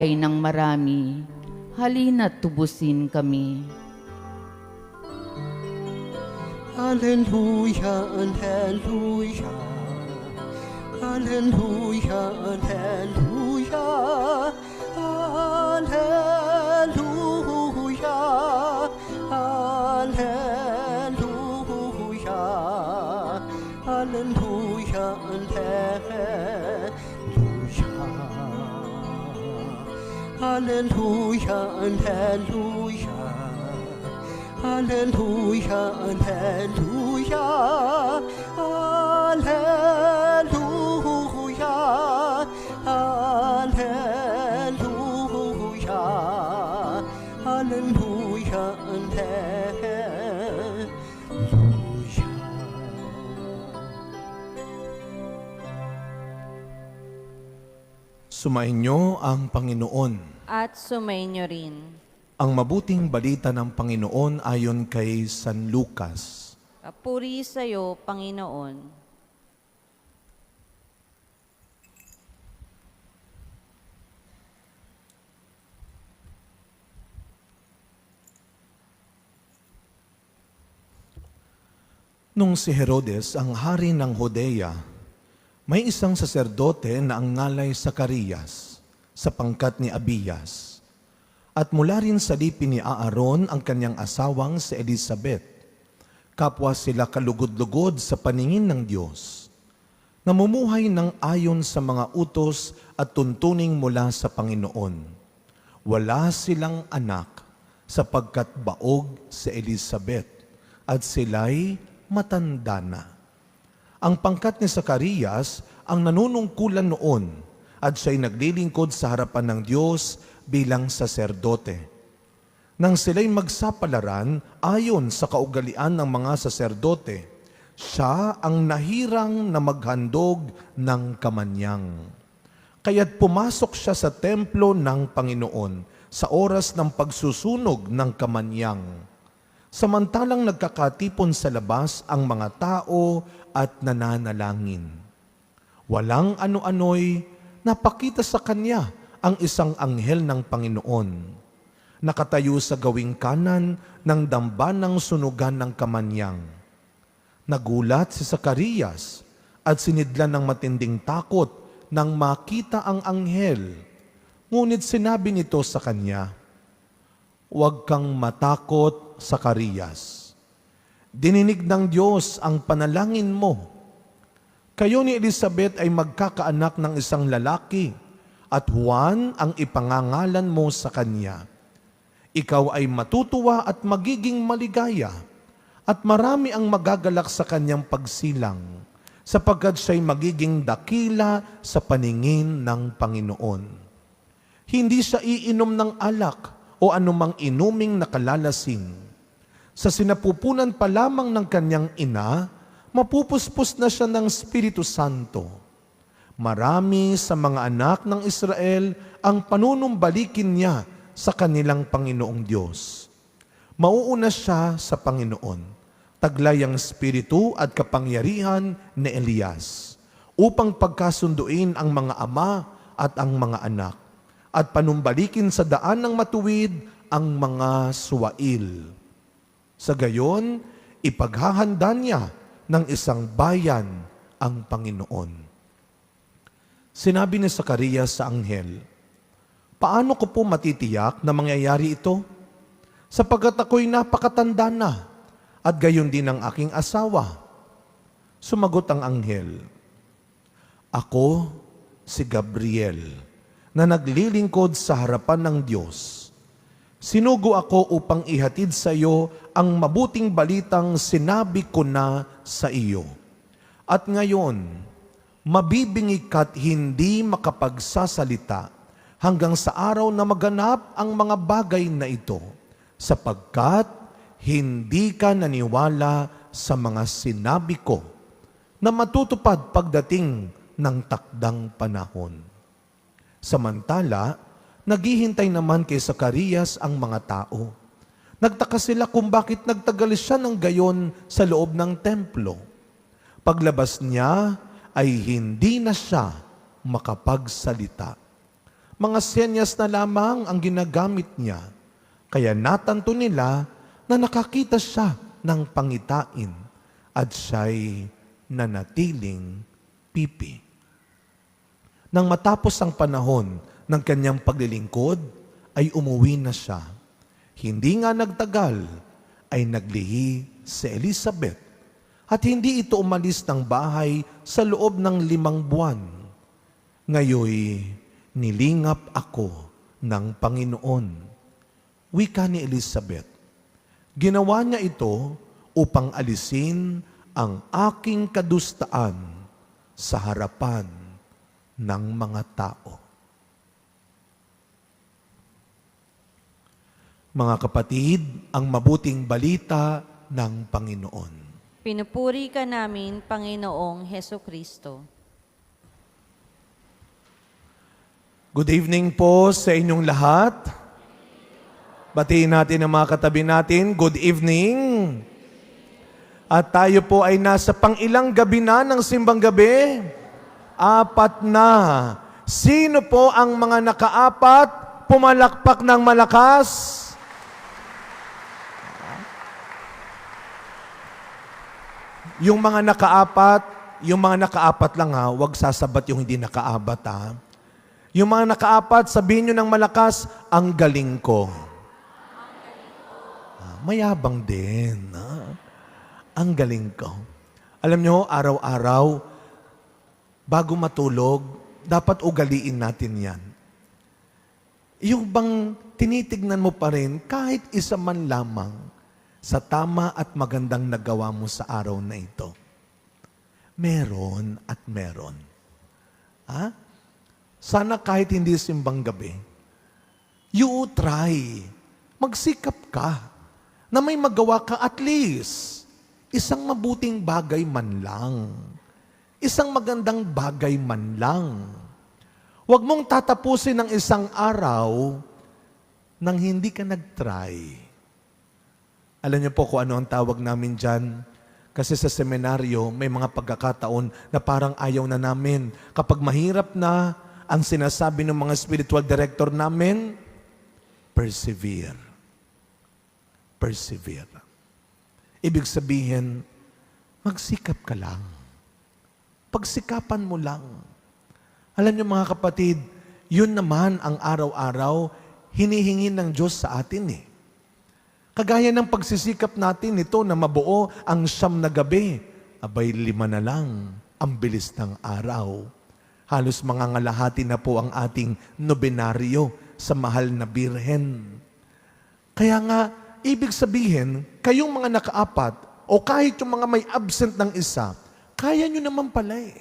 ay ng marami, halina't tubusin kami. Alleluia, Alleluia, Alleluia, Alleluia, Alleluia, Alleluia, Alleluia, Alleluia, Alleluia, Alleluia, Alleluia, Alleluia, Alleluia, Alleluia, Alleluia. Sumainyo ang Panginoon. At sumainyo rin. Ang mabuting balita ng Panginoon ayon kay San Lucas. Puri sa iyo, Panginoon. Nung si Herodes ang hari ng Judea, may isang saserdote na ang ngalay Zacarias sa pangkat ni Abiyas. At mula rin sa lipi ni Aaron ang kanyang asawang si Elizabeth. Kapwa sila kalugod-lugod sa paningin ng Diyos. Namumuhay ng ayon sa mga utos at tuntuning mula sa Panginoon. Wala silang anak sapagkat baog si Elizabeth at sila'y matanda na. Ang pangkat ni Zacarias ang nanunungkulan noon at siya'y naglilingkod sa harapan ng Diyos bilang saserdote. Nang sila'y magsapalaran ayon sa kaugalian ng mga saserdote, siya ang nahirang na maghandog ng kamanyang. Kaya't pumasok siya sa templo ng Panginoon sa oras ng pagsusunog ng kamanyang. Samantalang nagkakatipon sa labas ang mga tao at nananalangin. Walang ano-ano'y napakita sa kanya ang isang anghel ng Panginoon. Nakatayo sa gawing kanan ng dambanang sunugan ng kamanyang. Nagulat si Zacarias at sinidlan ng matinding takot nang makita ang anghel. Ngunit sinabi nito sa kanya, "Huwag kang matakot, Zacarias. Dininig ng Diyos ang panalangin mo. Kayo ni Elizabeth ay magkakaanak ng isang lalaki, at Juan ang ipangangalan mo sa kanya. Ikaw ay matutuwa at magiging maligaya, at marami ang magagalak sa kanyang pagsilang, sapagkat siya'y magiging dakila sa paningin ng Panginoon. Hindi siya iinom ng alak o anumang inuming nakalalasing. Sa sinapupunan pa lamang ng kanyang ina, mapupuspos na siya ng Espiritu Santo. Marami sa mga anak ng Israel ang panunumbalikin niya sa kanilang Panginoong Diyos. Mauuna siya sa Panginoon, taglay ang espiritu at kapangyarihan ni Elias, upang pagkasunduin ang mga ama at ang mga anak, at panumbalikin sa daan ng matuwid ang mga suwail. Sa gayon, ipaghahanda niya ng isang bayan ang Panginoon." Sinabi ni Zacarias sa anghel, "Paano ko po matitiyak na mangyayari ito? Sapagkat ako'y napakatanda na, at gayon din ang aking asawa." Sumagot ang anghel, "Ako si Gabriel, na naglilingkod sa harapan ng Diyos. Sinugo ako upang ihatid sa iyo ang mabuting balitang sinabi ko na sa iyo. At ngayon, mabibingi ka't hindi makapagsasalita hanggang sa araw na maganap ang mga bagay na ito, sapagkat hindi ka naniwala sa mga sinabi ko na matutupad pagdating ng takdang panahon." Samantala, naghihintay naman kay Zacarias ang mga tao. Nagtaka sila kung bakit nagtagal siya ng gayon sa loob ng templo. Paglabas niya ay hindi na siya makapagsalita. Mga senyas na lamang ang ginagamit niya. Kaya natanto nila na nakakita siya ng pangitain at siya'y nanatiling pipi. Nang matapos ang panahon ng kanyang paglilingkod, ay umuwi na siya. Hindi nga nagtagal, ay naglihi si Elizabeth at hindi ito umalis ng bahay sa loob ng 5 buwan. Ngayoy, nilingap ako ng Panginoon. Wika ni Elizabeth, ginawa niya ito upang alisin ang aking kadustaan sa harapan ng mga tao. Mga kapatid, ang mabuting balita ng Panginoon. Pinupuri ka namin, Panginoong Heso Kristo. Good evening po sa inyong lahat. Batiin natin ang mga katabi natin. Good evening. At tayo po ay nasa pang-ilang gabi na ng simbang gabi? 4 na. Sino po ang mga nakaapat? Pumalakpak ng malakas? Yung mga nakaapat lang ha, huwag sasabat yung hindi nakaabat ha. Yung mga nakaapat, sabihin nyo ng malakas, ang galing ko. Mayabang din. Ha? Ang galing ko. Alam nyo, araw-araw, bago matulog, dapat ugaliin natin yan. Yung bang tinitignan mo pa rin, kahit isa man lamang, sa tama at magandang nagawa mo sa araw na ito. Meron at meron. Ha? Sana kahit hindi simbang gabi, you try. Magsikap ka na may magawa ka at least isang mabuting bagay man lang. Isang magandang bagay man lang. Huwag mong tatapusin ang isang araw nang hindi ka nag-try. Alam niyo po kung ano ang tawag namin dyan? Kasi sa seminaryo, may mga pagkakataon na parang ayaw na namin. Kapag mahirap na, ang sinasabi ng mga spiritual director namin, persevere. Persevere. Ibig sabihin, magsikap ka lang. Pagsikapan mo lang. Alam niyo mga kapatid, yun naman ang araw-araw hinihingi ng Diyos sa atin eh. Kagaya ng pagsisikap natin ito na mabuo ang 9 na gabi, abay 5 na lang, ang bilis ng araw. Halos mangangalahati na po ang ating nobenaryo sa mahal na birhen. Kaya nga, ibig sabihin, kayong mga nakaapat, o kahit yung mga may absent ng isa, kaya nyo naman pala eh.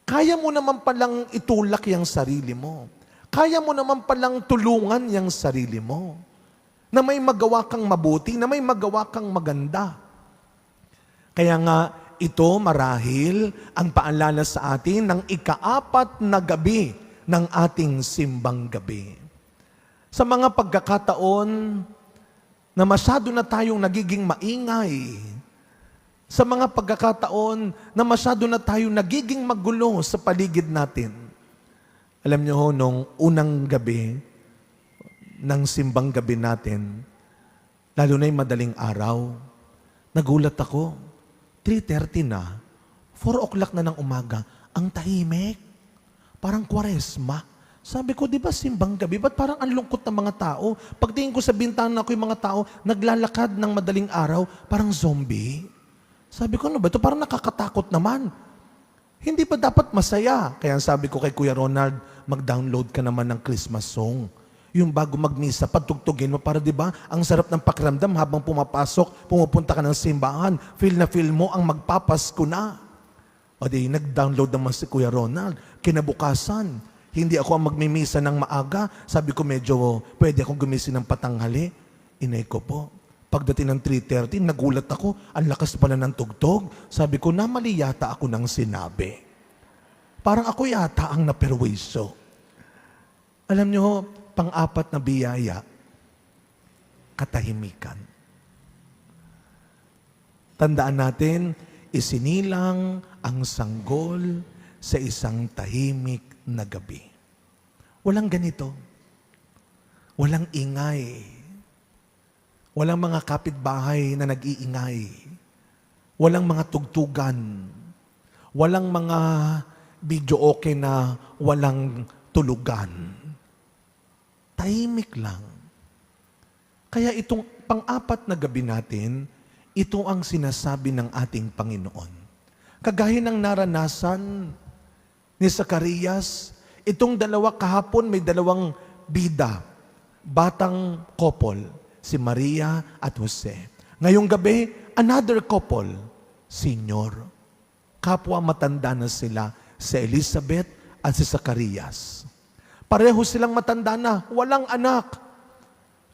Kaya mo naman palang itulak yung sarili mo. Kaya mo naman palang tulungan yung sarili mo. Na may magawa kang mabuti, na may magawa kang maganda. Kaya nga, ito marahil ang paalala sa atin ng ika-4 na gabi ng ating simbang gabi. Sa mga pagkakataon na masyado na tayong nagiging maingay, sa mga pagkakataon na masyado na tayong nagiging magulo sa paligid natin. Alam niyo ho, nung unang gabi, ng simbang gabi natin, lalo na yung madaling araw, nagulat ako, 3:30 na, 4 o'clock na ng umaga, ang tahimik, parang Kwaresma. Sabi ko, di ba simbang gabi? Ba't parang ang lungkot ng mga tao? Pagtingin ko sa bintana ko yung mga tao, naglalakad ng madaling araw, parang zombie. Sabi ko, ano ba ito? Parang nakakatakot naman. Hindi ba dapat masaya? Kaya sabi ko kay Kuya Ronald, mag-download ka naman ng Christmas song. Yung bago magmisa, patugtugin mo para di ba ang sarap ng pakiramdam habang pumupunta ka ng simbahan, feel na feel mo ang magpapasko na. O di, nag-download naman si Kuya Ronald. Kinabukasan, hindi ako ang magmimisa ng maaga. Sabi ko medyo pwede akong gumising ng patanghali. Inay ko po. Pagdating ng 3:30, nagulat ako. Ang lakas pala ng tugtog. Sabi ko, namali yata ako ng sinabi. Parang ako yata ang naperwisyo. Alam niyo, pang-4 na biyaya, katahimikan. Tandaan natin, isinilang ang sanggol sa isang tahimik na gabi. walang ganito. Walang ingay. Walang mga kapitbahay na nag-iingay. Walang mga tugtugan. Walang mga video okay na walang tulugan. Tahimik lang. Kaya itong pang-apat na gabi natin, ito ang sinasabi ng ating Panginoon. Kagaya ng naranasan ni Zacarias, itong dalawa kahapon may dalawang bida, batang couple, si Maria at Jose. Ngayong gabi, another couple, senior. Kapwa matanda na sila, si Elizabeth at si Zacarias. Pareho silang matanda na, walang anak.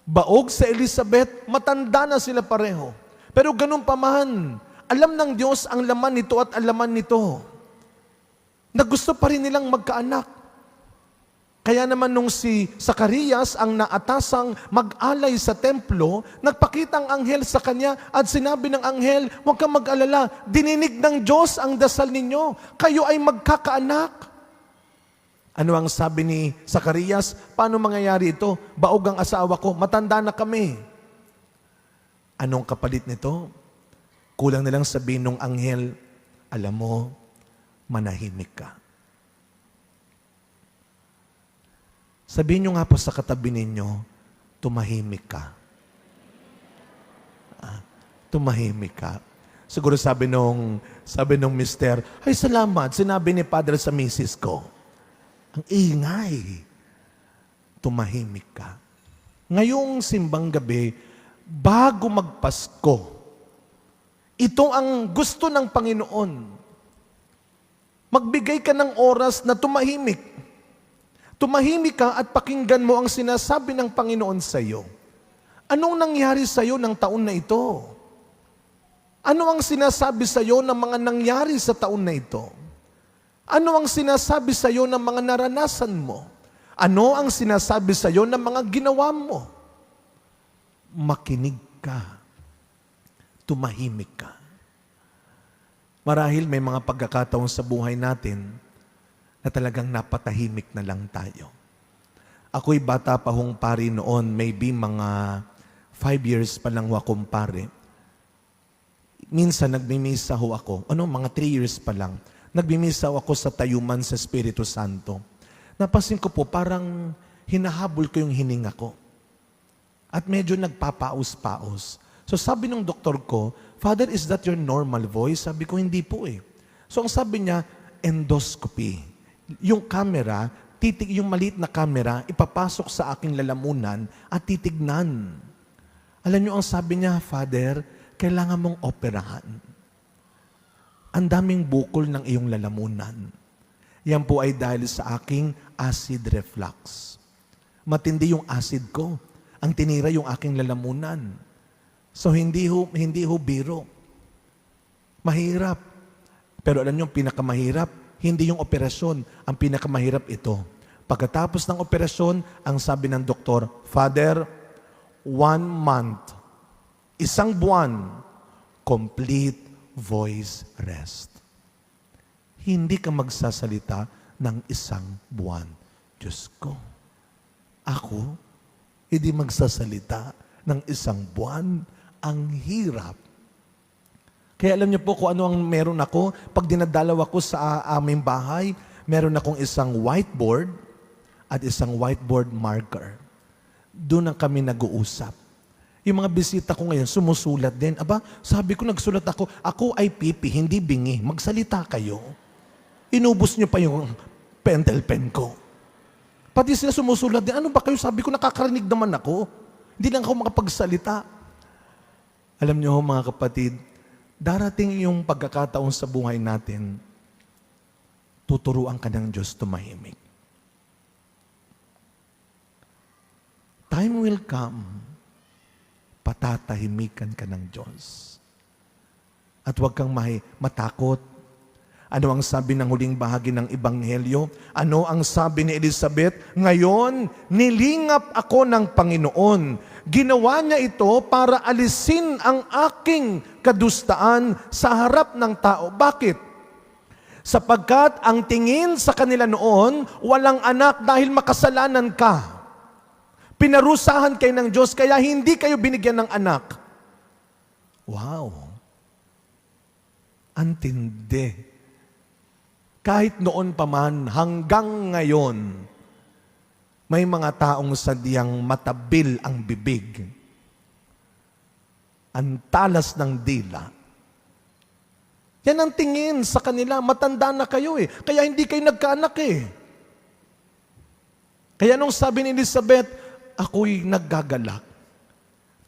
Baog sa Elizabeth, matanda na sila pareho. Pero ganun pa man, alam ng Diyos ang laman nito at ang laman nito. Na gusto pa rin nilang magkaanak. Kaya naman nung si Zacarias ang naatasang mag-alay sa templo, nagpakita ang anghel sa kanya at sinabi ng anghel, huwag kang mag-alala, dininig ng Diyos ang dasal ninyo, kayo ay magkakaanak. Ano ang sabi ni Zacarias? Paano mangyayari ito? Baog ang asawa ko, matanda na kami. Anong kapalit nito? Kulang nilang sabihin ng anghel, alam mo, manahimik ka. Sabihin nyo nga po sa katabi ninyo, tumahimik ka. Tumahimik ka. Siguro sabi nung mister, ay salamat, sinabi ni Padre sa misis ko. Ang ingay. Tumahimik ka. Ngayong simbang gabi, bago magpasko, ito ang gusto ng Panginoon. Magbigay ka ng oras na tumahimik. Tumahimik ka at pakinggan mo ang sinasabi ng Panginoon sa iyo. Anong nangyari sa iyo ng taon na ito? Ano ang sinasabi sa iyo ng mga nangyari sa taon na ito? Ano ang sinasabi sa iyo ng mga naranasan mo? Ano ang sinasabi sa iyo ng mga ginawa mo? Makinig ka. Tumahimik ka. Marahil may mga pagkakataon sa buhay natin na talagang napatahimik na lang tayo. Ako'y bata pa hong pari noon, maybe mga 5 years pa lang ho akong pari. Minsan nagmimisa ho ako, mga 3 years pa lang, nagmimisa ho ako sa tayuman sa Espiritu Santo. Napansin ko po, parang hinahabol ko yung hininga ko. At medyo nagpapaus-paus. So sabi ng doktor ko, Father, is that your normal voice? Sabi ko, hindi po eh. So ang sabi niya, endoscopy. Yung camera, yung maliit na camera, ipapasok sa aking lalamunan at titignan. Alam niyo ang sabi niya, Father, kailangan mong operahan. Ang daming bukol ng iyong lalamunan. Yan po ay dahil sa aking acid reflux. Matindi yung acid ko. Ang tinira yung aking lalamunan. So hindi ho biro. Mahirap. Pero alam niyo, pinakamahirap, hindi yung operasyon. Ang pinakamahirap ito. Pagkatapos ng operasyon, ang sabi ng doktor, Father, 1 month, 1 buwan, complete voice rest. Hindi ka magsasalita ng 1 buwan. Diyos ko, ako, hindi magsasalita ng 1 buwan. Ang hirap. Kaya alam niyo po kung ano ang meron ako. Pag dinadalaw ako sa aming bahay, meron akong isang whiteboard at isang whiteboard marker. Doon ang kami nag-uusap. Yung mga bisita ko ngayon, sumusulat din. Aba, sabi ko, nagsulat ako. Ako ay pipi, hindi bingi. Magsalita kayo. Inubos niyo pa yung pentel pen ko. Pati sila sumusulat din. Ano ba kayo? Sabi ko, nakakarinig naman ako. Hindi lang ako makapagsalita. Alam niyo mga kapatid, darating yung pagkakataon sa buhay natin, tuturuan ka ng Diyos tumahimik. Time will come, patatahimikan ka ng Diyos. At huwag kang matakot. Ano ang sabi ng huling bahagi ng Ebanghelyo? Ano ang sabi ni Elizabeth? Ngayon, nilingap ako ng Panginoon. Ginawa niya ito para alisin ang aking kadustaan sa harap ng tao. Bakit? Sapagkat ang tingin sa kanila noon, walang anak dahil makasalanan ka. Pinarusahan kayo ng Diyos, kaya hindi kayo binigyan ng anak. Wow! Antindi. Kahit noon pa man, hanggang ngayon, may mga taong sadyang matabil ang bibig. Ang talas ng dila. Yan ang tingin sa kanila, matanda na kayo eh. Kaya hindi kayo nagkaanak eh. Kaya nung sabi ni Elizabeth, ako'y naggagalak.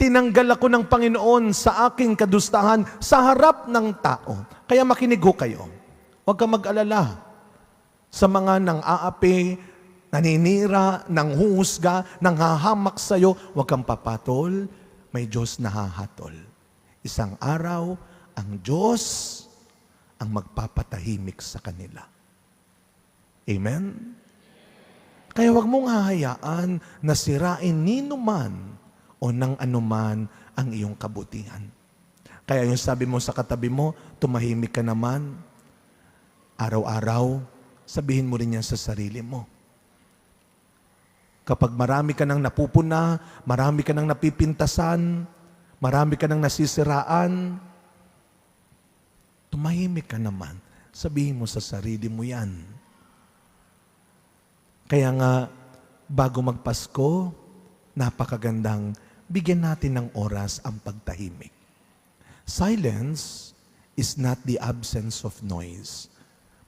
Tinanggal ako ng Panginoon sa aking kadustahan sa harap ng tao. Kaya makinig ho kayo. Huwag kang mag-alala sa mga nang-aapi, naninira, nanghuhusga, nanghahamak sa'yo. Huwag kang papatol, may Diyos na hahatol. Isang araw, ang Diyos ang magpapatahimik sa kanila. Amen? Kaya huwag mong hahayaan na sirain nino man o ng anuman ang iyong kabutihan. Kaya yung sabi mo sa katabi mo, tumahimik ka naman. Araw-araw, sabihin mo rin yan sa sarili mo. Kapag marami ka nang napupuna, marami ka nang napipintasan, marami ka nang nasisiraan, tumahimik ka naman. Sabihin mo sa sarili mo yan. Kaya nga, bago magpasko, napakagandang bigyan natin ng oras ang pagtahimik. Silence is not the absence of noise,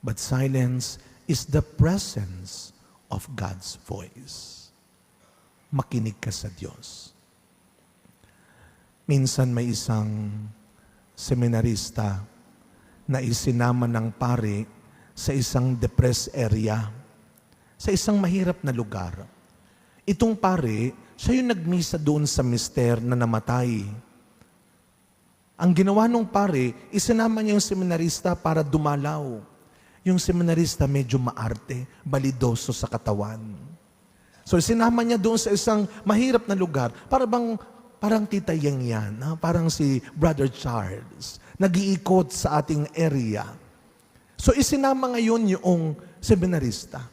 but silence is the presence of God's voice. Makinig ka sa Diyos. Minsan may isang seminarista na isinama ng pari sa isang depressed area, sa isang mahirap na lugar. Itong pare, siya yung nagmisa doon sa mister na namatay. Ang ginawa ng pare, isinama niya yung seminarista para dumalaw. Yung seminarista medyo maarte, balidoso sa katawan. So isinama niya doon sa isang mahirap na lugar, parang Tita Yang yan, parang si Brother Charles, nag-iikot sa ating area. So isinama ngayon yung seminarista.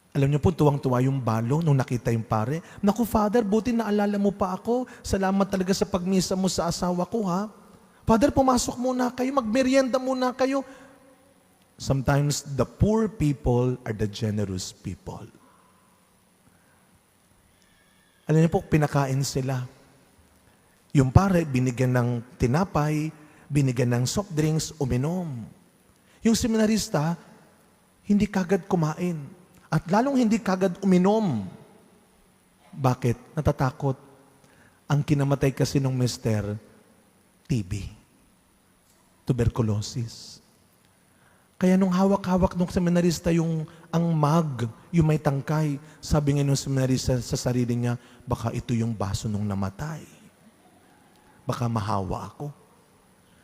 Alam niyo po, tuwang-tuwa yung balo nung nakita yung pare. Naku, Father, buti naalala mo pa ako. Salamat talaga sa pagmisa mo sa asawa ko, ha? Father, pumasok muna kayo, magmerienda muna kayo. Sometimes the poor people are the generous people. Alam niyo po, pinakain sila. Yung pare, binigyan ng tinapay, binigyan ng soft drinks, uminom. Yung seminarista, hindi kagad kumain. At lalong hindi kagad uminom. Bakit? Natatakot. Ang kinamatay kasi ng mister, TB. Tuberculosis. Kaya nung hawak-hawak nung seminarista ang mug, yung may tangkay, sabi nga nung seminarista sa sarili niya, baka ito yung baso nung namatay. Baka mahawa ako.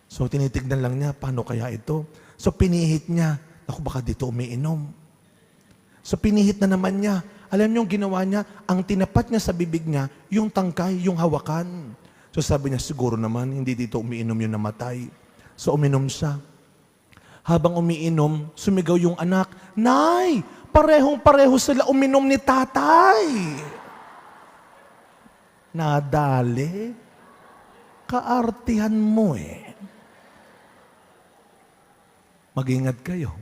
So tinitignan lang niya, paano kaya ito? So pinihit niya, ako baka dito umiinom. So pinihit na naman niya. Alam niyo yung ginawa niya? Ang tinapat niya sa bibig niya, yung tangkay, yung hawakan. So sabi niya, siguro naman, hindi dito umiinom yung namatay. So uminom siya. Habang umiinom, sumigaw yung anak, Nay, parehong-pareho sila uminom ni tatay. Nadali. Kaartihan mo eh. Mag-ingat kayo.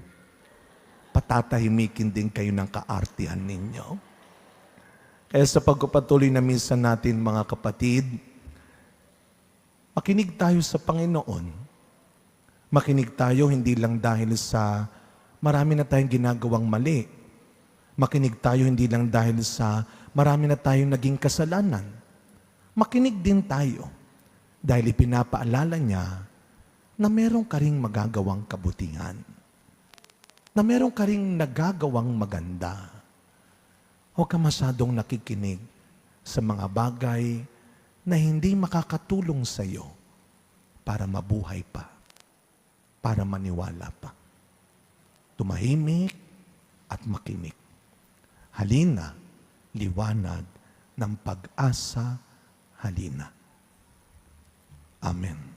Patatahimikin din kayo ng kaartihan ninyo. Kaya sa pagpapatuloy na minsan natin, mga kapatid, makinig tayo sa Panginoon. Makinig tayo hindi lang dahil sa marami na tayong ginagawang mali. Makinig tayo hindi lang dahil sa marami na tayong naging kasalanan. Makinig din tayo dahil ipinapaalala niya na meron ka ring magagawang kabutihan. Na meron ka ring nagagawang maganda. Huwag ka masyadong nakikinig sa mga bagay na hindi makakatulong sa iyo para mabuhay pa, para maniwala pa. Tumahimik at makinig. Halina, liwanag ng pag-asa, halina. Amen.